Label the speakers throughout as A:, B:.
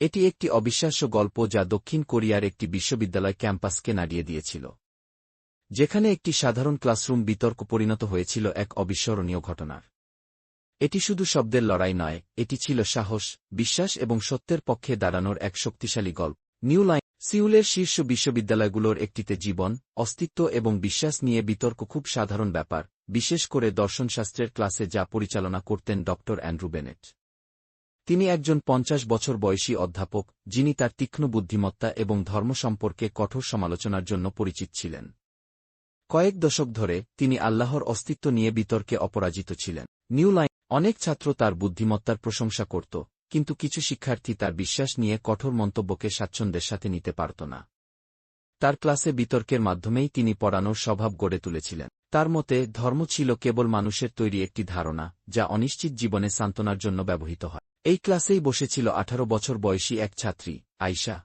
A: এটি একটি অবিশ্বাস্য গল্প যা দক্ষিণ কোরিয়ার একটি বিশ্ববিদ্যালয় ক্যাম্পাসকে নাড়িয়ে দিয়েছিল, যেখানে একটি সাধারণ ক্লাসরুম বিতর্ক পরিণত হয়েছিল এক অবিস্মরণীয় ঘটনার। এটি শুধু শব্দের লড়াই নয়, এটি ছিল সাহস, বিশ্বাস এবং সত্যের পক্ষে দাঁড়ানোর এক শক্তিশালী গল্প। নিউ লাইন সিউলের শীর্ষ বিশ্ববিদ্যালয়গুলোর একটিতে জীবন, অস্তিত্ব এবং বিশ্বাস নিয়ে বিতর্ক খুব সাধারণ ব্যাপার, বিশেষ করে দর্শনশাস্ত্রের ক্লাসে যা পরিচালনা করতেন ড অ্যান্ড্রু বেনেট। তিনি একজন 50 বছর বয়সী অধ্যাপক, যিনি তার তীক্ষ্ণ বুদ্ধিমত্তা এবং ধর্ম সম্পর্কে কঠোর সমালোচনার জন্য পরিচিত ছিলেন। কয়েক দশক ধরে তিনি আল্লাহর অস্তিত্ব নিয়ে বিতর্কে অপরাজিত ছিলেন। নিউ লাইন অনেক ছাত্র তার বুদ্ধিমত্তার প্রশংসা করত, কিন্তু কিছু শিক্ষার্থী তার বিশ্বাস নিয়ে কঠোর মন্তব্যকে স্বাচ্ছন্দ্যের সাথে নিতে পারত না। তার ক্লাসে বিতর্কের মাধ্যমেই তিনি পড়ানোর স্বভাব গড়ে তুলেছিলেন। তার মতে ধর্ম ছিল কেবল মানুষের তৈরি একটি ধারণা, যা অনিশ্চিত জীবনে সান্ত্বনার জন্য ব্যবহৃত হয়। এই ক্লাসেই বসেছিল 18 বছর বয়সী এক ছাত্রী, আয়শা।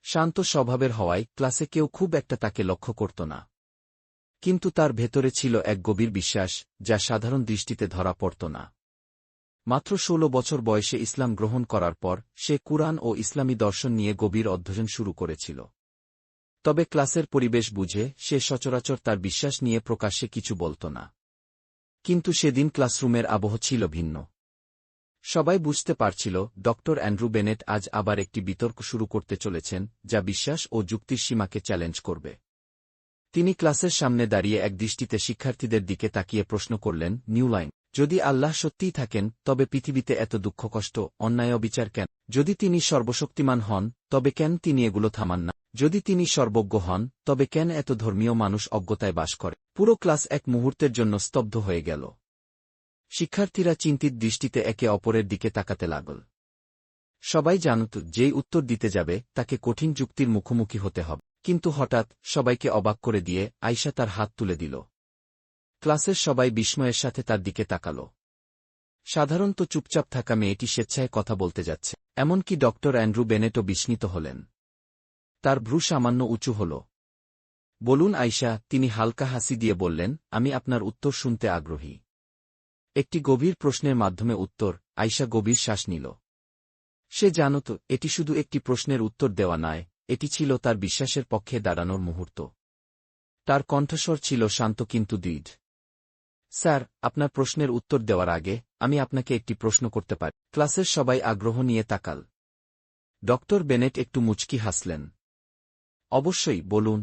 A: শান্ত স্বভাবের হওয়ায় ক্লাসে কেউ খুব একটা তাকে লক্ষ্য করত না, কিন্তু তার ভেতরে ছিল এক গভীর বিশ্বাস, যা সাধারণ দৃষ্টিতে ধরা পড়ত না। মাত্র 16 বছর বয়সে ইসলাম গ্রহণ করার পর সে কুরআন ও ইসলামী দর্শন নিয়ে গভীর অধ্যয়ন শুরু করেছিল। তবে ক্লাসের পরিবেশ বুঝে সে সচরাচর তার বিশ্বাস নিয়ে প্রকাশ্যে কিছু বলত না। কিন্তু সেদিন ক্লাসরুমের আবহ ছিল ভিন্ন। সবাই বুঝতে পারছিল ড অ্যান্ড্রু বেনেট আজ আবার একটি বিতর্ক শুরু করতে চলেছেন, যা বিশ্বাস ও যুক্তির সীমাকে চ্যালেঞ্জ করবে। তিনি ক্লাসের সামনে দাঁড়িয়ে একদৃষ্টিতে শিক্ষার্থীদের দিকে তাকিয়ে প্রশ্ন করলেন, নিউ লাইন, যদি আল্লাহ সত্যিই থাকেন, তবে পৃথিবীতে এত দুঃখ কষ্ট, অন্যায় অবিচার কেন? যদি তিনি সর্বশক্তিমান হন, তবে কেন তিনি এগুলো থামান না? যদি তিনি সর্বজ্ঞ হন, তবে কেন এত ধর্মীয় মানুষ অজ্ঞতায় বাস করে? পুরো ক্লাস এক মুহূর্তের জন্য স্তব্ধ হয়ে গেল। শিক্ষার্থীরা চিন্তিত দৃষ্টিতে একে অপরের দিকে তাকাতে লাগল। সবাই জানত যেই উত্তর দিতে যাবে তাকে কঠিন যুক্তির মুখোমুখি হতে হবে। কিন্তু হঠাৎ সবাইকে অবাক করে দিয়ে আয়শা তার হাত তুলে দিল। ক্লাসের সবাই বিস্ময়ের সাথে তার দিকে তাকাল। সাধারণত চুপচাপ থাকা মেয়েটি স্বেচ্ছায় কথা বলতে যাচ্ছে, এমনকি ড অ্যান্ড্রু বেনেটও বিস্মিত হলেন। তার ভ্রু সামান্য উঁচু হল। বলুন আয়শা, তিনি হালকা হাসি দিয়ে বললেন, আমি আপনার উত্তর শুনতে আগ্রহী। একটি গভীর প্রশ্নের মাধ্যমে উত্তর। আয়শা গভীর শ্বাস নিল। সে জানত এটি শুধু একটি প্রশ্নের উত্তর দেওয়া নয়, এটি ছিল তার বিশ্বাসের পক্ষে দাঁড়ানোর মুহূর্ত। তার কণ্ঠস্বর ছিল শান্ত কিন্তু দৃঢ়। স্যার, আপনার প্রশ্নের উত্তর দেওয়ার আগে আমি আপনাকে একটি প্রশ্ন করতে পারি? ক্লাসের সবাই আগ্রহ নিয়ে তাকাল। ড বেনেট একটু মুচকি হাসলেন। অবশ্যই, বলুন।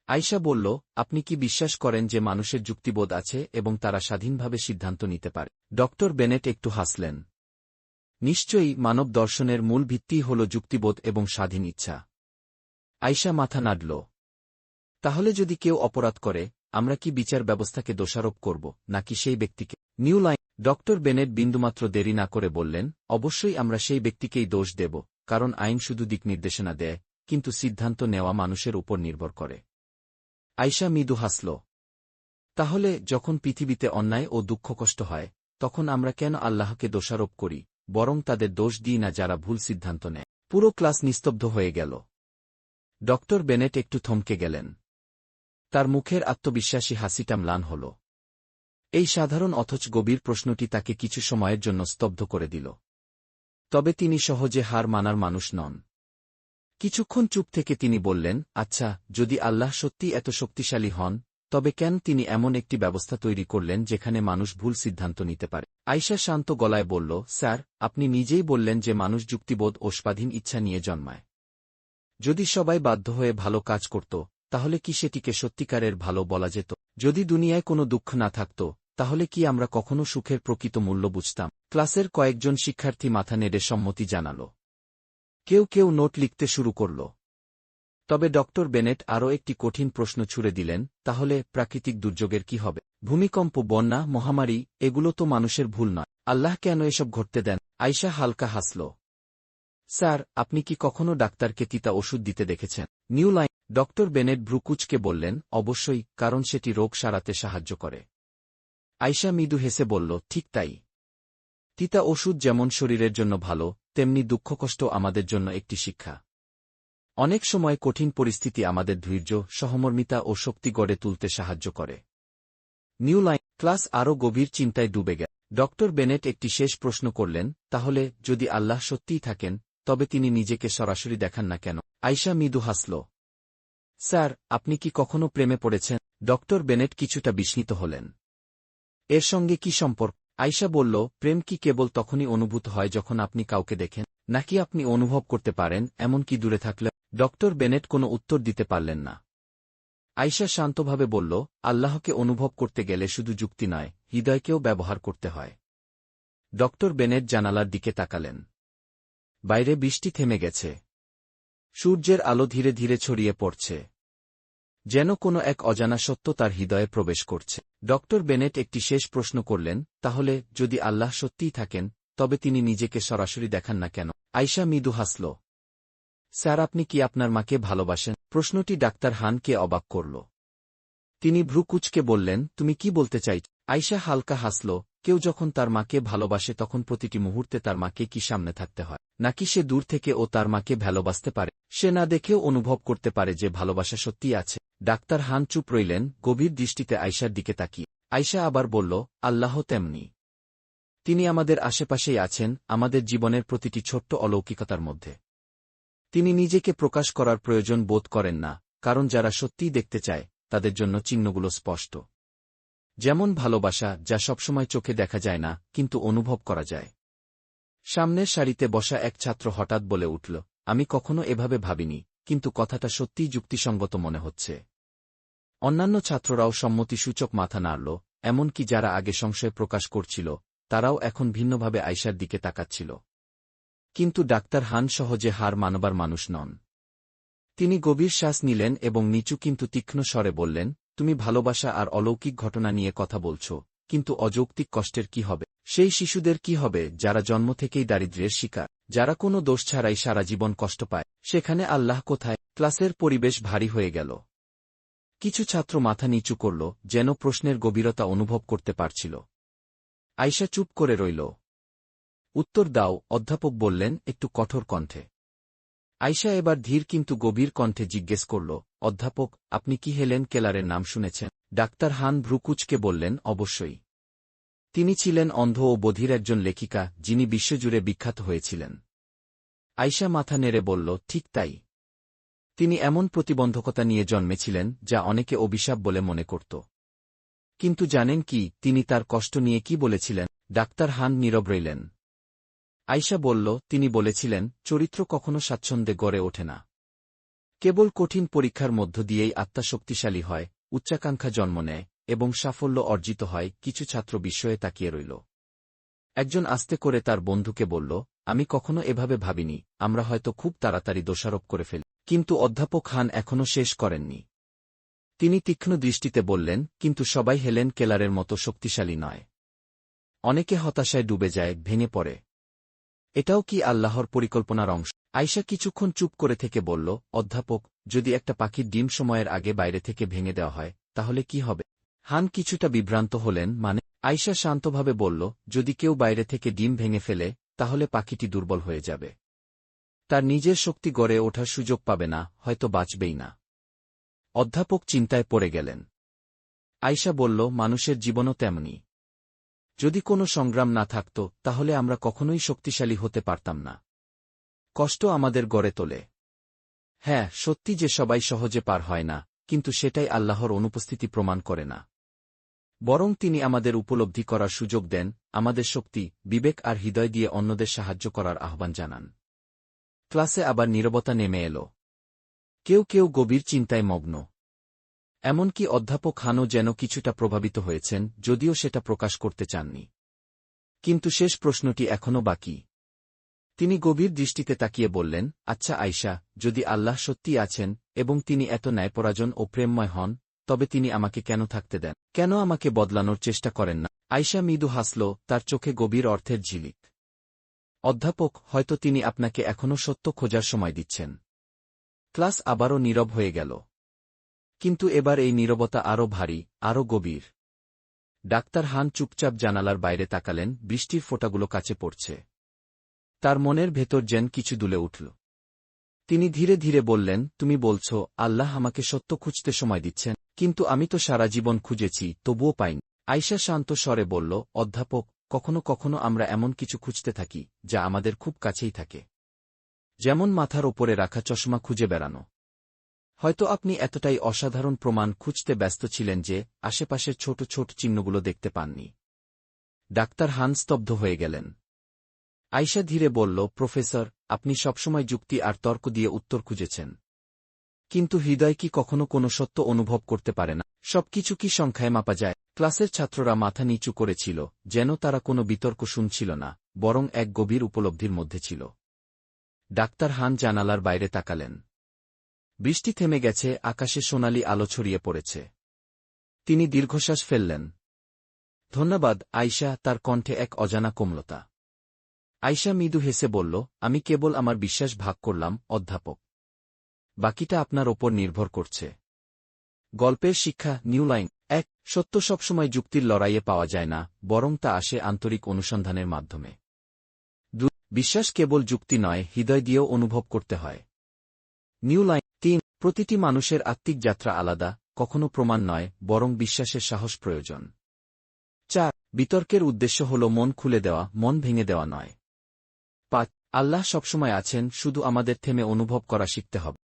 A: আয়শা বলল, আপনি কি বিশ্বাস করেন যে মানুষের যুক্তিবোধ আছে এবং তারা স্বাধীনভাবে সিদ্ধান্ত নিতে পারে? ড বেনেট একটু হাসলেন। নিশ্চয়ই, মানব দর্শনের মূল ভিত্তিই হল যুক্তিবোধ এবং স্বাধীন ইচ্ছা। আয়শা মাথা নাড়ল। তাহলে যদি কেউ অপরাধ করে, আমরা কি বিচার ব্যবস্থাকে দোষারোপ করব, নাকি সেই ব্যক্তিকে? নিউ লাইন ড বেনেট বিন্দুমাত্র দেরি না করে বললেন, অবশ্যই আমরা সেই ব্যক্তিকেই দোষ দেব, কারণ আইন শুধু দিক নির্দেশনা দেয়, কিন্তু সিদ্ধান্ত নেওয়া মানুষের উপর নির্ভর করে। আয়শা মৃদু হাসল। তাহলে যখন পৃথিবীতে অন্যায় ও দুঃখ কষ্ট হয়, তখন আমরা কেন আল্লাহকে দোষারোপ করি, বরং তাদের দোষ দিই না যারা ভুল সিদ্ধান্ত নেয়? পুরো ক্লাস নিস্তব্ধ হয়ে গেল। ড বেনেট একটু থমকে গেলেন। তার মুখের আত্মবিশ্বাসী হাসিটা ম্লান হল। এই সাধারণ অথচ গভীর প্রশ্নটি তাকে কিছু সময়ের জন্য স্তব্ধ করে দিল। তবে তিনি সহজে হার মানার মানুষ নন। কিছুক্ষণ চুপ থেকে তিনি বললেন, আচ্ছা, যদি আল্লাহ সত্যিই এত শক্তিশালী হন, তবে কেন তিনি এমন একটি ব্যবস্থা তৈরি করলেন যেখানে মানুষ ভুল সিদ্ধান্ত নিতে পারে? আয়শা শান্ত গলায় বলল, স্যার, আপনি নিজেই বললেন যে মানুষ যুক্তিবোধ ও স্বাধীন ইচ্ছা নিয়ে জন্মায়। যদি সবাই বাধ্য হয়ে ভালো কাজ করত, তাহলে কি সেটিকে সত্যিকারের ভালো বলা যেত? যদি দুনিয়ায় কোনো দুঃখ না থাকত, তাহলে কি আমরা কখনো সুখের প্রকৃত মূল্য বুঝতাম? ক্লাসের কয়েকজন শিক্ষার্থী মাথা নেড়ে সম্মতি জানাল। কেউ কেউ নোট লিখতে শুরু করল। তবে ড বেনেট আরও একটি কঠিন প্রশ্ন ছুড়ে দিলেন, তাহলে প্রাকৃতিক দুর্যোগের কি হবে? ভূমিকম্প, বন্যা, মহামারী, এগুলো তো মানুষের ভুল নয়। আল্লাহ কেন এসব ঘটতে দেন? আয়শা হালকা হাসল। স্যার, আপনি কি কখনো ডাক্তারকে তিতা ওষুধ দিতে দেখেছেন? নিউ লাইন ড বেনেট ভ্রুকুচকে বললেন, অবশ্যই, কারণ সেটি রোগ সারাতে সাহায্য করে। আয়শা মৃদু হেসে বলল, ঠিক তাই। তিতা ওষুধ যেমন শরীরের জন্য ভালো, তেমনি দুঃখকষ্ট আমাদের জন্য একটি শিক্ষা। অনেক সময় কঠিন পরিস্থিতি আমাদের ধৈর্য, সহমর্মিতা ও শক্তি গড়ে তুলতে সাহায্য করে। নিউ লাইন ক্লাস আরও গভীর চিন্তায় ডুবে গেল। ড বেনেট একটি শেষ প্রশ্ন করলেন, তাহলে যদি আল্লাহ সত্যিই থাকেন, তবে তিনি নিজেকে সরাসরি দেখান না কেন? আয়শা মৃদু হাসল। স্যার, আপনি কি কখনো প্রেমে পড়েছেন? ডক্টর বেনেট কিছুটা বিস্মিত হলেন। এর সঙ্গে কি সম্পর্ক? আয়শা বলল, প্রেম কি কেবল তখনই অনুভূত হয় যখন আপনি কাউকে দেখেন, নাকি আপনি অনুভব করতে পারেন এমনকি দূরে থাকলে? ডক্টর বেনেট কোনো উত্তর দিতে পারলেন না। আয়শা শান্তভাবে বলল, আল্লাহকে অনুভব করতে গেলে শুধু যুক্তি নয়, হৃদয়কেও ব্যবহার করতে হয়। ডক্টর বেনেট জানালার দিকে তাকালেন। বাইরে বৃষ্টি থেমে গেছে। সূর্যের আলো ধীরে ধীরে ছড়িয়ে পড়ছে। যেন কোনো এক অজানা সত্য তার হৃদয়ে প্রবেশ করছে। ডক্টর বেনেট একটি শেষ প্রশ্ন করলেন, তাহলে যদি আল্লাহ সত্যিই থাকেন, তবে তিনি নিজেকে সরাসরি দেখান না কেন? আয়শা মৃদু হাসল। স্যার, আপনি কি আপনার মাকে ভালোবাসেন? প্রশ্নটি ডাক্তার হানকে অবাক করল। তিনি ভ্রু কুঁচকে বললেন, তুমি কি বলতে চাই? আয়শা হালকা হাসল। কেউ যখন তার মাকে ভালোবাসে তখন প্রতিটি মুহূর্তে তার মাকে কি সামনে থাকতে হয়, নাকি সে দূর থেকে ও তার মাকে ভালোবাসতে পারে? সে না দেখেও অনুভব করতে পারে যে ভালোবাসা সত্যিই আছে। ডাক্তার হান চুপ রইলেন, গভীর দৃষ্টিতে আয়শার দিকে তাকিয়ে। আয়শা আবার বলল, আল্লাহ তেমনি। তিনি আমাদের আশেপাশেই আছেন, আমাদের জীবনের প্রতিটি ছোট্ট অলৌকিকতার মধ্যে। তিনি নিজেকে প্রকাশ করার প্রয়োজন বোধ করেন না, কারণ যারা সত্যিই দেখতে চায় তাদের জন্য চিহ্নগুলো স্পষ্ট। যেমন ভালোবাসা, যা সবসময় চোখে দেখা যায় না, কিন্তু অনুভব করা যায়। সামনের সারিতে বসা এক ছাত্র হঠাৎ বলে উঠল, আমি কখনো এভাবে ভাবিনি, কিন্তু কথাটা সত্যিই যুক্তিসঙ্গত মনে হচ্ছে। অন্যান্য ছাত্ররাও সম্মতিসূচক মাথা নাড়ল, এমনকি যারা আগে সংশয় প্রকাশ করছিল, তারাও এখন ভিন্নভাবে আয়শার দিকে তাকাচ্ছিল। কিন্তু ডাক্তার হান সহজে হার মানবার মানুষ নন। তিনি গভীর শ্বাস নিলেন এবং নিচু কিন্তু তীক্ষ্ণ স্বরে বললেন, তুমি ভালোবাসা আর অলৌকিক ঘটনা নিয়ে কথা বলছ, কিন্তু অযৌক্তিক কষ্টের কি হবে? সেই শিশুদের কি হবে যারা জন্ম থেকেই দারিদ্র্যের শিকার, যারা কোনো দোষ ছাড়াই সারা জীবন কষ্ট পায়? সেখানে আল্লাহ কোথায়? ক্লাসের পরিবেশ ভারী হয়ে গেল। কিছু ছাত্র মাথা নিচু করল, যেন প্রশ্নের গভীরতা অনুভব করতে পারছিল। আয়শা চুপ করে রইল। উত্তর দাও, অধ্যাপক বললেন একটু কঠোর কণ্ঠে। আয়শা এবার ধীর কিন্তু গভীর কণ্ঠে জিজ্ঞেস করল, অধ্যাপক, আপনি কি হেলেন কেলারের নাম শুনেছেন? ডাক্তার হান ভ্রুকুচকে বললেন, অবশ্যই। তিনি ছিলেন অন্ধ ও বধির একজন লেখিকা, যিনি বিশ্বজুড়ে বিখ্যাত হয়েছিলেন। আয়শা মাথা নেড়ে বলল, ঠিক তাই। তিনি এমন প্রতিবন্ধকতা নিয়ে জন্মেছিলেন যা অনেকে অভিশাপ বলে মনে করত। কিন্তু জানেন কি তিনি তার কষ্ট নিয়ে কি বলেছিলেন? ডাক্তার হান নীরব রইলেন। আয়শা বলল, তিনি বলেছিলেন, চরিত্র কখনো স্বাচ্ছন্দ্যে গড়ে ওঠে না। কেবল কঠিন পরীক্ষার মধ্য দিয়েই আত্মা শক্তিশালী হয়, উচ্চাকাঙ্ক্ষা জন্ম নেয়, এবং সাফল্য অর্জিত হয়। কিছু ছাত্র বিস্ময়ে তাকিয়ে রইল। একজন আস্তে করে তার বন্ধুকে বলল, আমি কখনো এভাবে ভাবিনি, আমরা হয়তো খুব তাড়াতাড়ি দোষারোপ করে ফেলি। কিন্তু অধ্যাপক হান এখনও শেষ করেননি। তিনি তীক্ষ্ণ দৃষ্টিতে বললেন, কিন্তু সবাই হেলেন কেলারের মতো শক্তিশালী নয়। অনেকে হতাশায় ডুবে যায়, ভেঙে পড়ে। এটাও কি আল্লাহর পরিকল্পনার অংশ? আয়শা কিছুক্ষণ চুপ করে থেকে বলল, অধ্যাপক, যদি একটা পাখির ডিম সময়ের আগে বাইরে থেকে ভেঙে দেওয়া হয়, তাহলে কি হবে? হান কিছুটা বিভ্রান্ত হলেন। মানে? আয়শা শান্তভাবে বলল, যদি কেউ বাইরে থেকে ডিম ভেঙে ফেলে, তাহলে পাখিটি দুর্বল হয়ে যাবে। তার নিজের শক্তি গড়ে ওঠার সুযোগ পাবে না, হয়তো বাঁচবেই না। অধ্যাপক চিন্তায় পড়ে গেলেন। আয়শা বলল, মানুষের জীবনও তেমনি। যদি কোনো সংগ্রাম না থাকত, তাহলে আমরা কখনোই শক্তিশালী হতে পারতাম না। কষ্ট আমাদের গড়ে তোলে। হ্যাঁ, সত্যি যে সবাই সহজে পার হয় না, কিন্তু সেটাই আল্লাহর অনুপস্থিতি প্রমাণ করে না। বরং তিনি আমাদের উপলব্ধি করার সুযোগ দেন, আমাদের শক্তি, বিবেক আর হৃদয় দিয়ে অন্যদের সাহায্য করার আহ্বান জানান। ক্লাসে আবার নীরবতা নেমে এল। কেউ কেউ গভীর চিন্তায় মগ্ন। এমনকি অধ্যাপক হানও যেন কিছুটা প্রভাবিত হয়েছেন, যদিও সেটা প্রকাশ করতে চাননি। কিন্তু শেষ প্রশ্নটি এখনও বাকি। তিনি গভীর দৃষ্টিতে তাকিয়ে বললেন, আচ্ছা আয়শা, যদি আল্লাহ সত্যি আছেন, এবং তিনি এত ন্যায়পরায়ণ ও প্রেমময় হন, তবে তিনি আমাকে কেন থাকতে দেন? কেন আমাকে বদলানোর চেষ্টা করেন না? আয়শা মৃদু হাসল, তার চোখে গভীর অর্থের ঝিলিক। অধ্যাপক, হয়তো তিনি আপনাকে এখনও সত্য খোঁজার সময় দিচ্ছেন। ক্লাস আবারও নীরব হয়ে গেল। কিন্তু এবার এই নীরবতা আরও ভারী, আরও গভীর। ডাক্তার হান চুপচাপ জানালার বাইরে তাকালেন, বৃষ্টির ফোঁটাগুলো কাছে পড়ছে। তার মনের ভেতর যেন কিছু দুলে উঠল। তিনি ধীরে ধীরে বললেন, তুমি বলছ, আল্লাহ আমাকে সত্য খুঁজতে সময় দিচ্ছেন, কিন্তু আমি তো সারা জীবন খুঁজেছি, তবুও পাইনি। আয়শা শান্ত স্বরে বলল, অধ্যাপক, কখনো কখনো আমরা এমন কিছু খুঁজতে থাকি, যা আমাদের খুব কাছেই থাকে। যেমন মাথার ওপরে রাখা চশমা খুঁজে বেড়ানো। হয়তো আপনি এতটাই অসাধারণ প্রমাণ খুঁজতে ব্যস্ত ছিলেন যে আশেপাশের ছোট ছোট চিহ্নগুলো দেখতে পাননি। ডাক্তার হান স্তব্ধ হয়ে গেলেন। আয়শা ধীরে বলল, প্রফেসর, আপনি সবসময় যুক্তি আর তর্ক দিয়ে উত্তর খুঁজেছেন। কিন্তু হৃদয় কি কখনো কোনো সত্য অনুভব করতে পারে না? সবকিছু কি সংখ্যায় মাপা যায়? ক্লাসের ছাত্ররা মাথা নিচু করেছিল, যেন তারা কোনো বিতর্ক শুনছিল না, বরং এক গভীর উপলব্ধির মধ্যে ছিল। ডাক্তার হান জানালার বাইরে তাকালেন। বৃষ্টি থেমে গেছে, আকাশে সোনালি আলো ছড়িয়ে পড়েছে। তিনি দীর্ঘশ্বাস ফেললেন। ধন্যবাদ, আয়শা, তার কণ্ঠে এক অজানা কোমলতা। আয়শা মৃদু হেসে বলল, আমি কেবল আমার বিশ্বাস ভাগ করলাম, অধ্যাপক। বাকিটা আপনার ওপর নির্ভর করছে। গল্পের শিক্ষা, নিউ লাইন। ১. সত্য সবসময় যুক্তির লড়াইয়ে পাওয়া যায় না, বরং তা আসে আন্তরিক অনুসন্ধানের মাধ্যমে। ২. বিশ্বাস কেবল যুক্তি নয়, হৃদয় দিয়েও অনুভব করতে হয়। New line. ৩. প্রতিটি মানুষের আত্মিক যাত্রা আলাদা, কখনো প্রমাণ নয়, বরং বিশ্বাসের সাহস প্রয়োজন। ৪. বিতর্কের উদ্দেশ্য হল মন খুলে দেওয়া, মন ভেঙে দেওয়া নয়। ৫. আল্লাহ সবসময় আছেন, শুধু আমাদের থেমে অনুভব করা শিখতে হবে।